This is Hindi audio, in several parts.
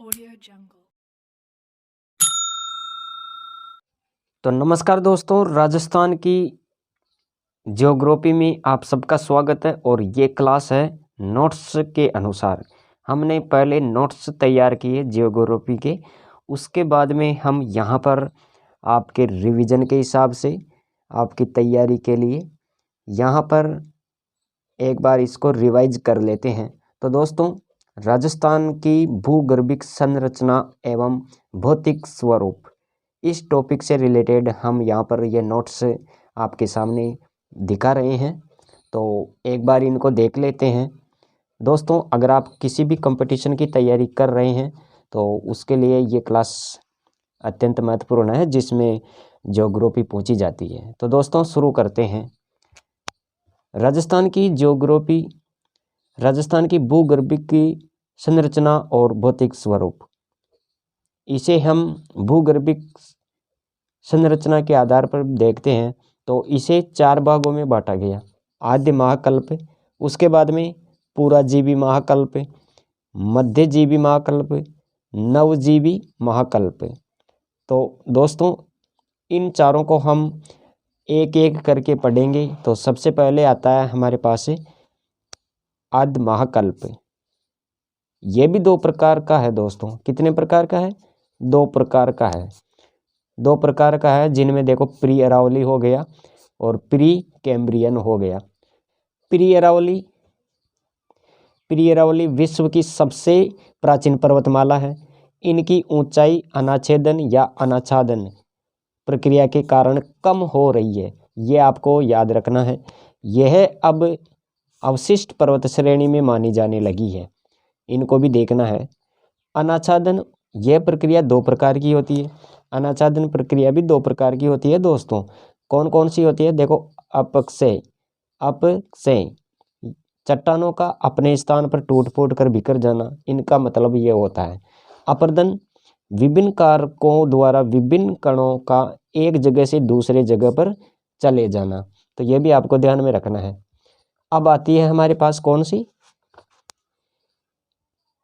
Audio Jungle। तो नमस्कार दोस्तों, राजस्थान की ज्योग्राफी में आप सबका स्वागत है। और ये क्लास है नोट्स के अनुसार। हमने पहले नोट्स तैयार किए ज्योग्राफी के, उसके बाद में हम यहाँ पर आपके रिवीजन के हिसाब से आपकी तैयारी के लिए यहाँ पर एक बार इसको रिवाइज कर लेते हैं। तो दोस्तों, राजस्थान की भूगर्भिक संरचना एवं भौतिक स्वरूप, इस टॉपिक से रिलेटेड हम यहाँ पर ये नोट्स आपके सामने दिखा रहे हैं। तो एक बार इनको देख लेते हैं। दोस्तों, अगर आप किसी भी कंपटीशन की तैयारी कर रहे हैं तो उसके लिए ये क्लास अत्यंत महत्वपूर्ण है, जिसमें ज्योग्राफी पूछी जाती है। तो दोस्तों, शुरू करते हैं। राजस्थान की ज्योग्राफी, राजस्थान की भूगर्भिक की संरचना और भौतिक स्वरूप, इसे हम भूगर्भिक संरचना के आधार पर देखते हैं। तो इसे 4 भागों में बांटा गया। आद्य महाकल्प, उसके बाद में पूराजीवी महाकल्प, मध्यजीवी महाकल्प, नवजीवी महाकल्प। तो दोस्तों, इन चारों को हम एक एक करके पढ़ेंगे। तो सबसे पहले आता है हमारे पास आद्य महाकल्प। ये भी 2 प्रकार का है दोस्तों। कितने प्रकार का है? 2 प्रकार का है। 2 प्रकार का है, जिनमें देखो प्री अरावली हो गया और प्री कैम्ब्रियन हो गया। प्री अरावली विश्व की सबसे प्राचीन पर्वतमाला है। इनकी ऊंचाई अनाच्छेदन या अनाच्छादन प्रक्रिया के कारण कम हो रही है। ये आपको याद रखना है। यह अब अवशिष्ट पर्वत श्रेणी में मानी जाने लगी है। इनको भी देखना है। अनाच्छादन, यह प्रक्रिया 2 प्रकार की होती है। अनाच्छादन प्रक्रिया भी 2 प्रकार की होती है दोस्तों। कौन कौन सी होती है? देखो, अपक्षय, चट्टानों का अपने स्थान पर टूट फूट कर बिखर जाना, इनका मतलब ये होता है। अपरदन, विभिन्न कारकों द्वारा विभिन्न कणों का एक जगह से दूसरे जगह पर चले जाना। तो ये भी आपको ध्यान में रखना है। अब आती है हमारे पास कौन सी?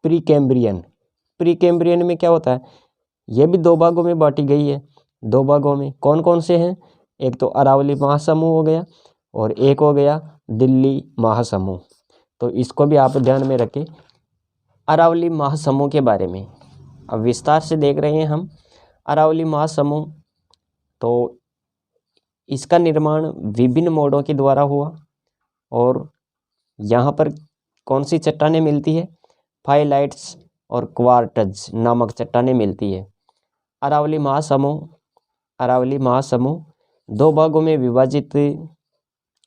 Pre Cambrian. प्री कैम्ब्रियन में क्या होता है? यह भी 2 भागों में बांटी गई है। 2 भागों में कौन कौन से हैं? एक तो अरावली महासमूह हो गया और एक हो गया दिल्ली महासमूह। तो इसको भी आप ध्यान में रखें। अरावली महासमूह के बारे में अब विस्तार से देख रहे हैं हम। अरावली महासमूह, तो इसका निर्माण विभिन्न मोडों के द्वारा हुआ। और यहाँ पर कौन सी चट्टानें मिलती है? फाइलाइट्स और क्वार्ट्ज नामक चट्टानें मिलती है। अरावली महासमूह 2 भागों में विभाजित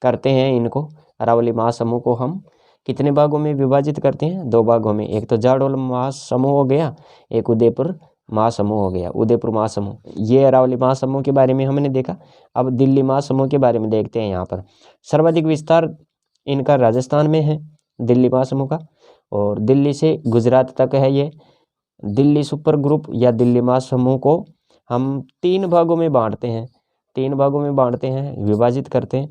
करते हैं इनको। अरावली महासमूह को हम कितने भागों में विभाजित करते हैं? 2 भागों में। एक तो जाडोल महासमूह हो गया, एक उदयपुर महासमूह हो गया। उदयपुर महासमूह, ये अरावली महासमूह के बारे में हमने देखा। अब दिल्ली महासमूह के बारे में देखते हैं। यहाँ पर सर्वाधिक विस्तार इनका राजस्थान में है, दिल्ली महासमूह का, और दिल्ली से गुजरात तक है ये। दिल्ली सुपर ग्रुप या दिल्ली महासमूह को हम 3 भागों में बांटते हैं। 3 भागों में बांटते हैं, विभाजित करते हैं।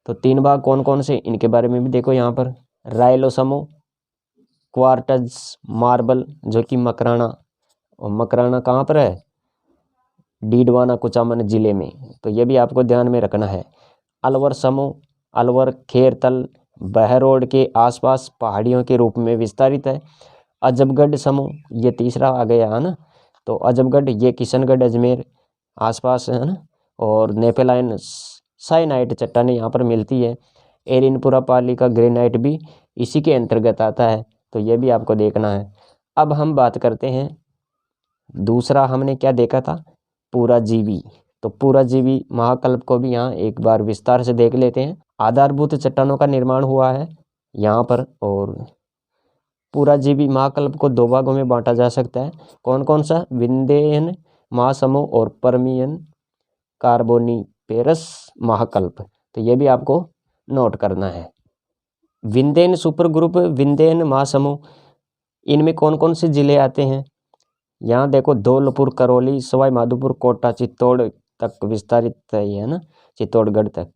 तो 3 भाग कौन कौन से, इनके बारे में भी देखो। यहाँ पर रायलो समूह, क्वार्ट्ज, मार्बल, जो कि मकराना, और मकराना कहाँ पर है? डीडवाना कुचामन जिले में। तो ये भी आपको ध्यान में रखना है। अलवर समूह, अलवर खेरतल बहरोड के आसपास पहाड़ियों के रूप में विस्तारित है। अजबगढ़ समूह, ये तीसरा आ गया है ना। तो अजबगढ़, ये किशनगढ़ अजमेर आसपास है ना। और नेपेलाइन साइनाइट चट्टानें यहाँ पर मिलती है। एरिनपुरा पाली का ग्रेनाइट भी इसी के अंतर्गत आता है। तो ये भी आपको देखना है। अब हम बात करते हैं, दूसरा हमने क्या देखा था? पूराजीवी। तो पूराजीवी महाकल्प को भी यहाँ एक बार विस्तार से देख लेते हैं। आधारभूत चट्टानों का निर्माण हुआ है यहाँ पर। और पूराजीवी महाकल्प को 2 भागों में बांटा जा सकता है। कौन कौन सा? विंध्यन महासमूह और परमियन कार्बोनिफेरस महाकल्प। तो ये भी आपको नोट करना है। विंध्यन सुपर ग्रुप, विंध्यन महासमूह, इनमें कौन कौन से जिले आते हैं? यहाँ देखो, धौलपुर, करौली, सवाई माधोपुर, कोटा, चित्तौड़ तक विस्तारित है ये, है ना, चित्तौड़गढ़ तक।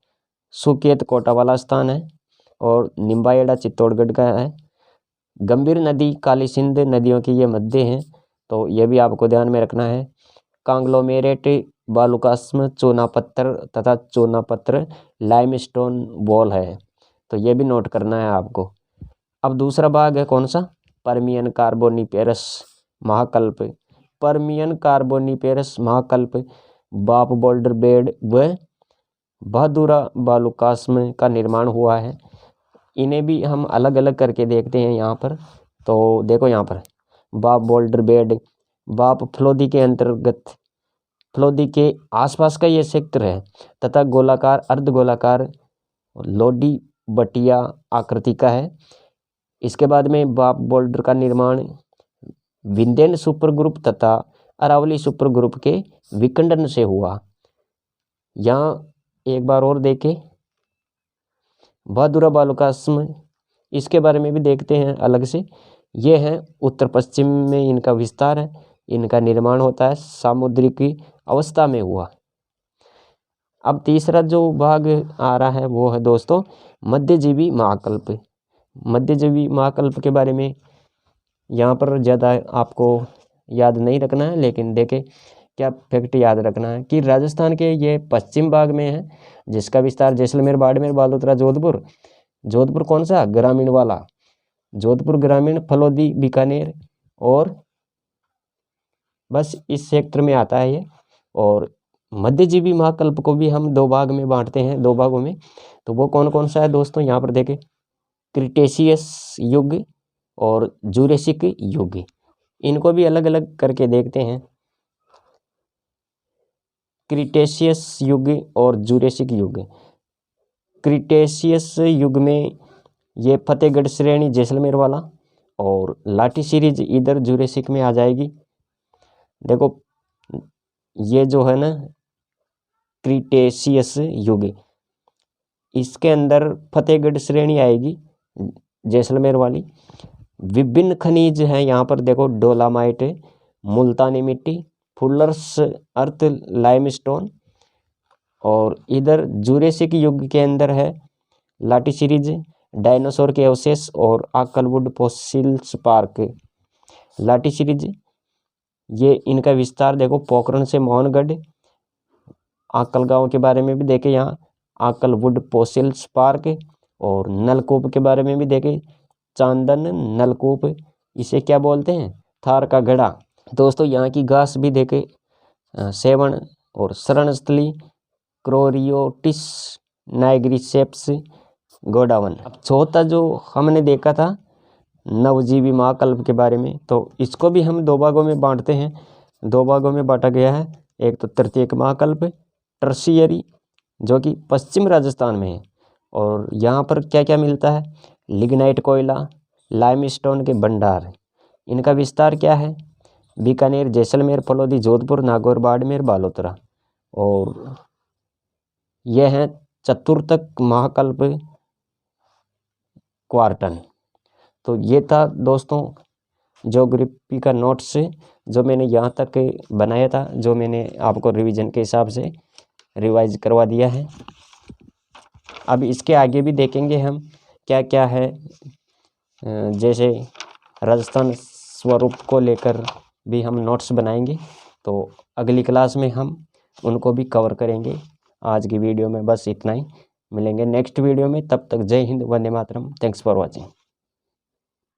सुकेत कोटा वाला स्थान है और निम्बाहेड़ा चित्तौड़गढ़ का है। गंभीर नदी, काली सिंध नदियों के ये मध्य हैं। तो ये भी आपको ध्यान में रखना है। कांग्लोमेरेट बालुकास्म चूनापत्थर तथा चूनापत्थर लाइमस्टोन वॉल है, तो ये भी नोट करना है आपको। अब दूसरा भाग है कौन सा, पर्मियन कार्बोनिफेरस महाकल्प। पर्मियन कार्बोनिफेरस महाकल्प बाप बोल्डर बेड व बहादुरा बालुकास्म का निर्माण हुआ है। इन्हें भी हम अलग अलग करके देखते हैं यहाँ पर। तो देखो यहाँ पर बाप बोल्डर बेड, बाप फ्लोदी के अंतर्गत, फ्लोदी के आसपास का ये क्षेत्र है तथा गोलाकार अर्धगोलाकार लोडी बटिया आकृति का है। इसके बाद में बाप बोल्डर का निर्माण विंध्यन सुपर ग्रुप तथा अरावली सुपर ग्रुप के विखंडन से हुआ। यहाँ एक बार और देखें बहादुरा बालुकास्म, इसके बारे में भी देखते हैं अलग से। ये है उत्तर पश्चिम में इनका विस्तार है, इनका निर्माण होता है सामुद्रिक अवस्था में हुआ। अब तीसरा जो भाग आ रहा है वो है दोस्तों मध्यजीवी महाकल्प। मध्यजीवी महाकल्प के बारे में यहाँ पर ज़्यादा आपको याद नहीं रखना है, लेकिन देखें क्या फैक्ट याद रखना है कि राजस्थान के ये पश्चिम भाग में है, जिसका विस्तार जैसलमेर, बाड़मेर, बालोतरा, जोधपुर। जोधपुर कौन सा, ग्रामीण वाला, जोधपुर ग्रामीण, फलोदी, बीकानेर और बस इस क्षेत्र में आता है ये। और मध्यजीवी महाकल्प को भी हम दो भाग में बांटते हैं, दो भागों में। तो वो कौन कौन सा है दोस्तों, यहाँ पर देखें क्रिटेशियस युग और जूरेसिक युग, इनको भी अलग अलग करके देखते हैं। क्रिटेशियस युग और जूरेसिक युग। क्रिटेशियस युग में ये फतेहगढ़ श्रेणी जैसलमेर वाला और लाठी सीरीज इधर जूरेसिक में आ जाएगी। देखो ये जो है ना क्रिटेशियस युग, इसके अंदर फतेहगढ़ श्रेणी आएगी जैसलमेर वाली। विभिन्न खनिज हैं यहाँ पर, देखो डोलामाइट, मुल्तानी मिट्टी, फुलर्स अर्थ लाइमस्टोन। और इधर जूरेसिक युग के अंदर है लाठी सीरीज, डायनासोर के अवशेष और आकलवुड फॉसिल्स पार्क। लाठी सीरीज ये इनका विस्तार देखो पोखरण से मोहनगढ़। आकल गांव के बारे में भी देखे यहाँ आकलवुड फॉसिल्स पार्क। और नलकूप के बारे में भी देखे चांदन नलकूप, इसे क्या बोलते हैं, थार का गढ़ा। दोस्तों यहाँ की घास भी देखे सेवन और शरणस्थली, क्रोरियोटिस, नाइग्रिसेप्स, गोडावन। अब चौथा जो हमने देखा था नवजीवी महाकल्प के बारे में, तो इसको भी हम दो भागों में बांटते हैं। दो भागों में बांटा गया है, एक तो तृतीयक महाकल्प टर्शियरी जो कि पश्चिम राजस्थान में है। और यहाँ पर क्या क्या मिलता है, लिग्नाइट कोयला, लाइमस्टोन के भंडार। इनका विस्तार क्या है, बीकानेर, जैसलमेर, फलोदी, जोधपुर, नागौर, बाड़मेर, बालोतरा। और यह है चतुर्थक महाकल्प क्वार्टन। तो ये था दोस्तों ज्योग्राफी का नोट्स जो मैंने यहाँ तक बनाया था, जो मैंने आपको रिवीजन के हिसाब से रिवाइज करवा दिया है। अब इसके आगे भी देखेंगे हम क्या क्या है, जैसे राजस्थान स्वरूप को लेकर भी हम नोट्स बनाएंगे, तो अगली क्लास में हम उनको भी कवर करेंगे। आज की वीडियो में बस इतना ही, मिलेंगे नेक्स्ट वीडियो में, तब तक जय Hind, Vande Mataram, thanks for watching.